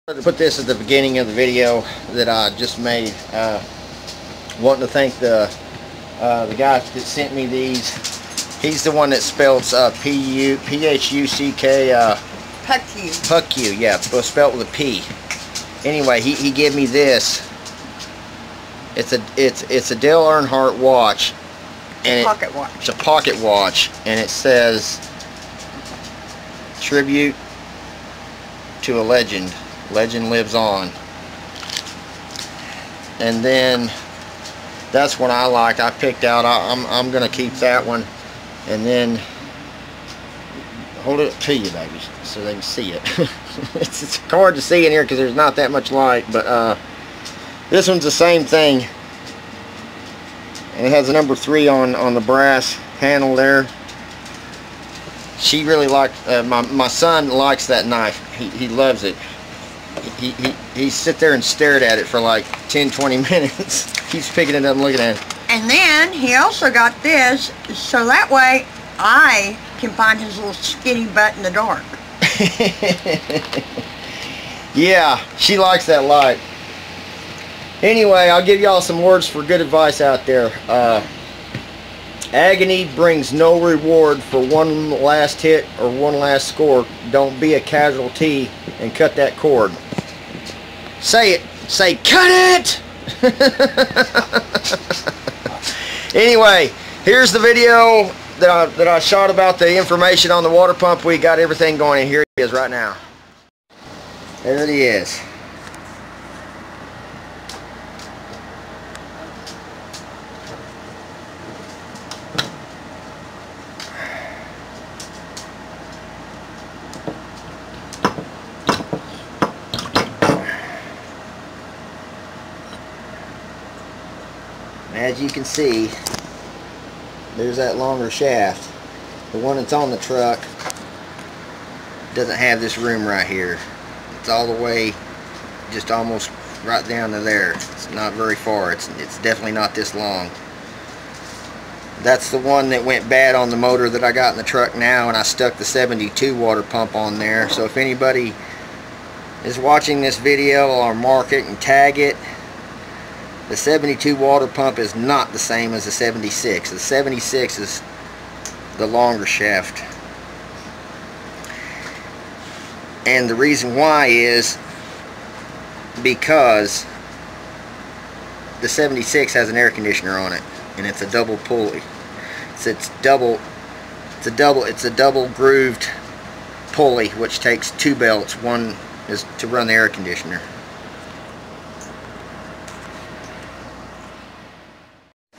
To put this at the beginning of the video that I just made. Wanting to thank the guy that sent me these. He's the one that spells P-H-U-C-K. Puck-U, yeah, spelled with a P. Anyway, he gave me this. It's a Dale Earnhardt watch, and pocket watch. It's a pocket watch, and it says tribute to a legend. Legend lives on. And then that's one I liked. I picked out. I'm gonna keep that one, and then hold it up to you, baby, so they can see it. it's hard to see in here because there's not that much light, but this one's the same thing, and it has a number 3 on the brass handle there. She really liked. My son likes that knife. He loves it. He sit there and stared at it for like 10-20 minutes. Keeps picking it up and looking at it. And then he also got this, so that way I can find his little skinny butt in the dark. Yeah, she likes that light. Anyway, I'll give y'all some words for good advice out there. Agony brings no reward for one last hit or one last score. Don't be a casualty and cut that cord. Say it. Say, cut it! Anyway, here's the video that I shot about the information on the water pump. We got everything going, and here it is right now. There it is. As you can see, there's that longer shaft. The one that's on the truck doesn't have this room right here. It's all the way, just almost right down to there. It's not very far. It's definitely not this long. That's the one that went bad on the motor that I got in the truck now, and I stuck the 72 water pump on there. So if anybody is watching this video, I'll mark it and tag it. The 72 water pump is not the same as the 76. The 76 is the longer shaft. And the reason why is because the 76 has an air conditioner on it, and it's a double pulley. It's a double grooved pulley, which takes 2 belts. One is to run the air conditioner.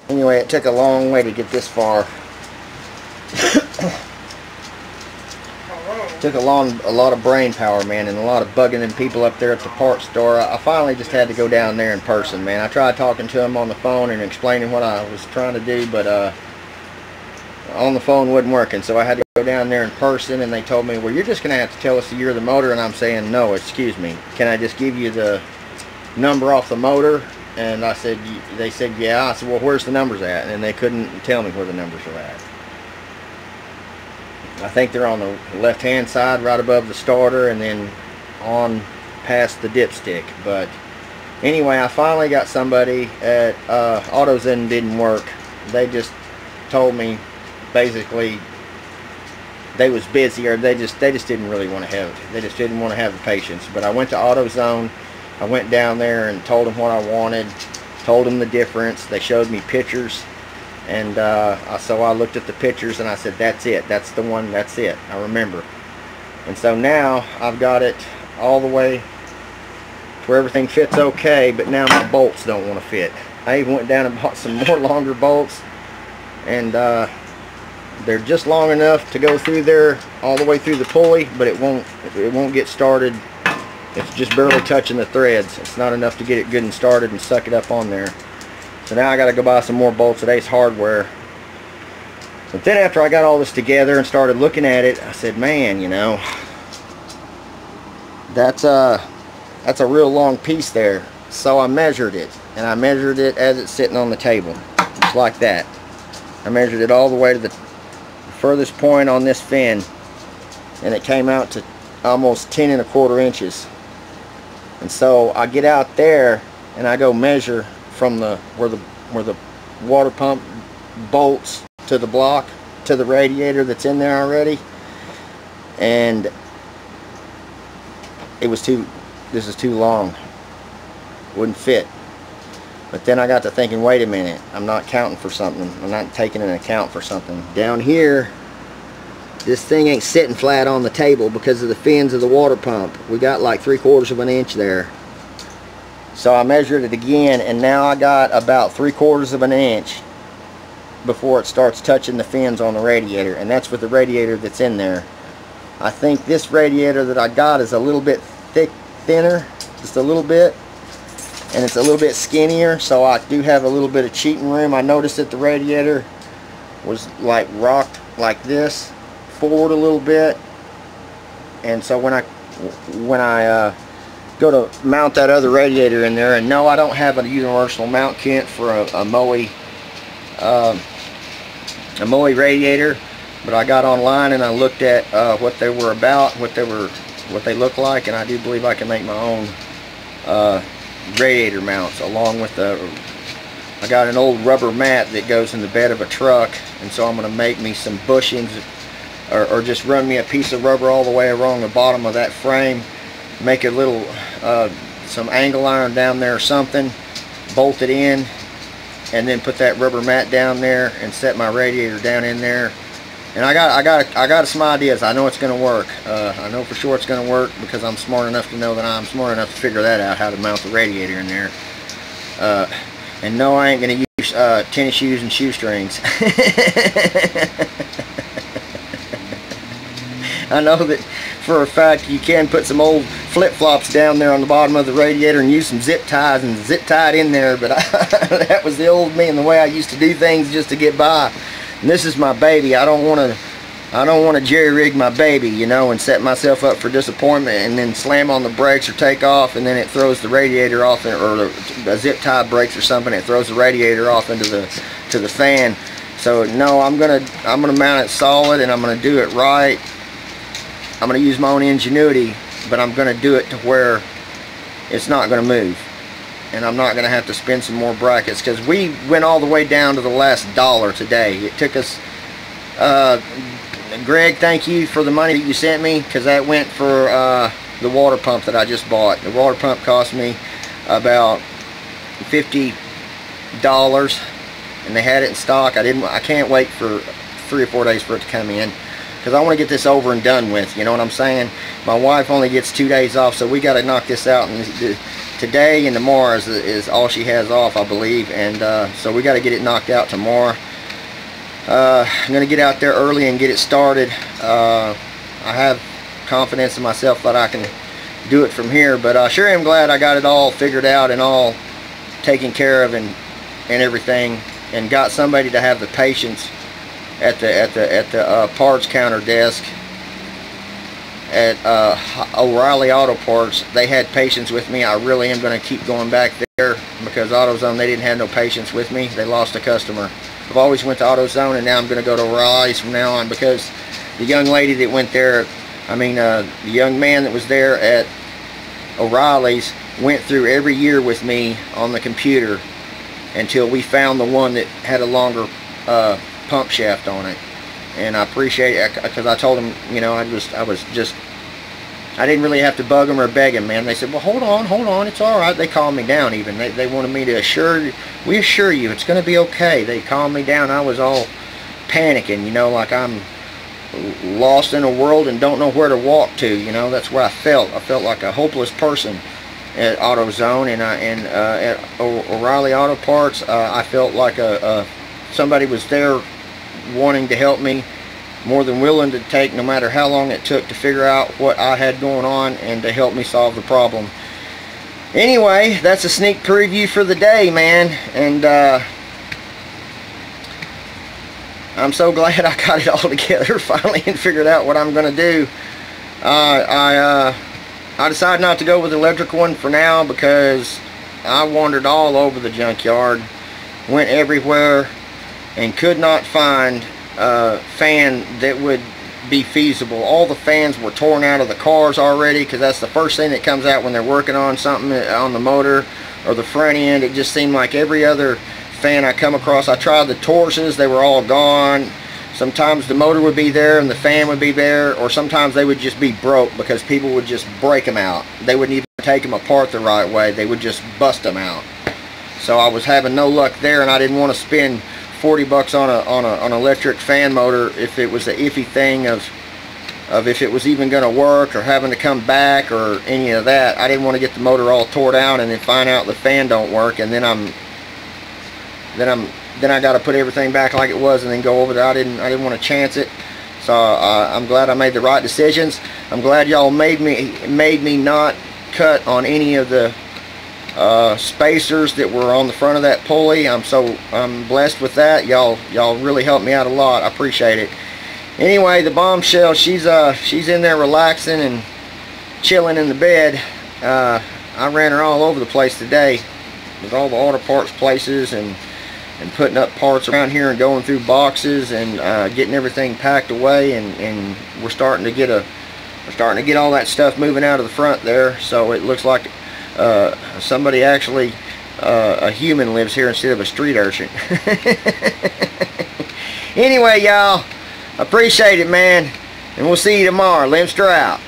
Anyway, it took a long way to get this far. Took a lot of brain power, man, and a lot of bugging them people up there at the parts store. I finally just had to go down there in person, man. I tried talking to them on the phone and explaining what I was trying to do, but on the phone wasn't working, so I had to go down there in person, and they told me, well, you're just going to have to tell us the year of the motor, and I'm saying, no, excuse me. Can I just give you the number off the motor? And I said, they said, yeah. I said, well, where's the numbers at? And they couldn't tell me where the numbers were at. I think they're on the left-hand side, right above the starter, and then on past the dipstick. But anyway, I finally got somebody at AutoZone. Didn't work. They just told me, basically, they was busy, or they just didn't really want to have it. They just didn't want to have the patience. But I went to AutoZone. I went down there and told them what I wanted, told them the difference. They showed me pictures, and so I looked at the pictures and I said, that's it, that's the one, that's it, I remember. And so now I've got it all the way to where everything fits okay, but now my bolts don't want to fit. I even went down and bought some more longer bolts, and they're just long enough to go through there all the way through the pulley, but it won't get started. It's just barely touching the threads. It's not enough to get it good and started and suck it up on there. So now I got to go buy some more bolts at Ace Hardware. But then after I got all this together and started looking at it, I said, man, you know, that's a real long piece there. So I measured it, and I measured it as it's sitting on the table, just like that. I measured it all the way to the furthest point on this fin, and it came out to almost 10 1/4 inches. And so I get out there and I go measure from where the water pump bolts to the block, to the radiator that's in there already, and this is too long, wouldn't fit. But then I got to thinking, wait a minute, I'm not counting for something, I'm not taking an account for something. Down here, this thing ain't sitting flat on the table because of the fins of the water pump. We got like 3/4 of an inch there. So I measured it again, and now I got about 3/4 of an inch before it starts touching the fins on the radiator, and that's with the radiator that's in there. I think this radiator that I got is a little bit thinner, just a little bit, and it's a little bit skinnier, so I do have a little bit of cheating room. I noticed that the radiator was like rocked like this forward a little bit, and so when I go to mount that other radiator in there, and no, I don't have a universal mount kit for a Moe radiator, but I got online and I looked at what they were about, what they look like, and I do believe I can make my own radiator mounts, along with I got an old rubber mat that goes in the bed of a truck, and so I'm going to make me some bushings, or just run me a piece of rubber all the way along the bottom of that frame, make a little some angle iron down there or something, bolt it in, and then put that rubber mat down there and set my radiator down in there. And I got some ideas. I know it's going to work. I know for sure it's going to work because I'm smart enough to know that I'm smart enough to figure that out, how to mount the radiator in there. And no, I ain't going to use tennis shoes and shoestrings. I know that for a fact you can put some old flip-flops down there on the bottom of the radiator and use some zip ties and zip tie it in there, but that was the old me and the way I used to do things just to get by. And this is my baby. I don't want to jerry-rig my baby, you know, and set myself up for disappointment and then slam on the brakes or take off, and then it throws the radiator off, or a zip tie breaks or something, it throws the radiator off into the fan. So no, I'm gonna mount it solid, and I'm gonna do it right. I'm going to use my own ingenuity, but I'm going to do it to where it's not going to move. And I'm not going to have to spend some more brackets, because we went all the way down to the last dollar today. It took us, Greg, thank you for the money that you sent me, because that went for the water pump that I just bought. The water pump cost me about $50, and they had it in stock. I can't wait for 3 or 4 days for it to come in, because I want to get this over and done with, you know what I'm saying? My wife only gets 2 days off, so we got to knock this out, and today and tomorrow is all she has off, I believe, and so we got to get it knocked out tomorrow. I'm going to get out there early and get it started. I have confidence in myself that I can do it from here, but I sure am glad I got it all figured out and all taken care of and everything, and got somebody to have the patience at the parts counter desk at O'Reilly Auto Parts. They had patience with me. I really am going to keep going back there, because AutoZone, they didn't have no patience with me. They lost a customer. I've always went to AutoZone, and now I'm going to go to O'Reilly's from now on, because the young lady that went there, the young man that was there at O'Reilly's went through every year with me on the computer until we found the one that had a longer pump shaft on it. And I appreciate it, because I told him, you know, I didn't really have to bug them or beg them, man. They said, well, hold on, it's all right. They calmed me down even. They wanted me to assure you it's going to be okay. They calmed me down. I was all panicking, you know, like I'm lost in a world and don't know where to walk to, you know. That's where I felt. I felt like a hopeless person at AutoZone, and at O'Reilly Auto Parts, I felt like somebody was there wanting to help me, more than willing to take, no matter how long it took, to figure out what I had going on and to help me solve the problem. Anyway, that's a sneak preview for the day, man, and I'm so glad I got it all together finally and figured out what I'm going to do. I decided not to go with the electrical one for now, because I wandered all over the junkyard, went everywhere, and could not find a fan that would be feasible. All the fans were torn out of the cars already, because that's the first thing that comes out when they're working on something on the motor or the front end. It just seemed like every other fan I come across, I tried the Torsas, they were all gone. Sometimes the motor would be there and the fan would be there, or sometimes they would just be broke because people would just break them out. They wouldn't even take them apart the right way. They would just bust them out. So I was having no luck there, and I didn't want to spend 40 bucks on an electric fan motor if it was an iffy thing of if it was even going to work, or having to come back or any of that. I didn't want to get the motor all tore down and then find out the fan don't work, and then I got to put everything back like it was and then go over there. I didn't want to chance it. So I'm glad I made the right decisions. I'm glad y'all made me not cut on any of the spacers that were on the front of that pulley. I'm blessed with that. Y'all really helped me out a lot. I appreciate it. Anyway, the Bombshell, she's in there relaxing and chilling in the bed. I ran her all over the place today with all the auto parts places and putting up parts around here and going through boxes and getting everything packed away, and we're starting to get all that stuff moving out of the front there, so it looks like somebody actually, a human lives here instead of a street urchin. Anyway, y'all, appreciate it, man, and we'll see you tomorrow. Limster out.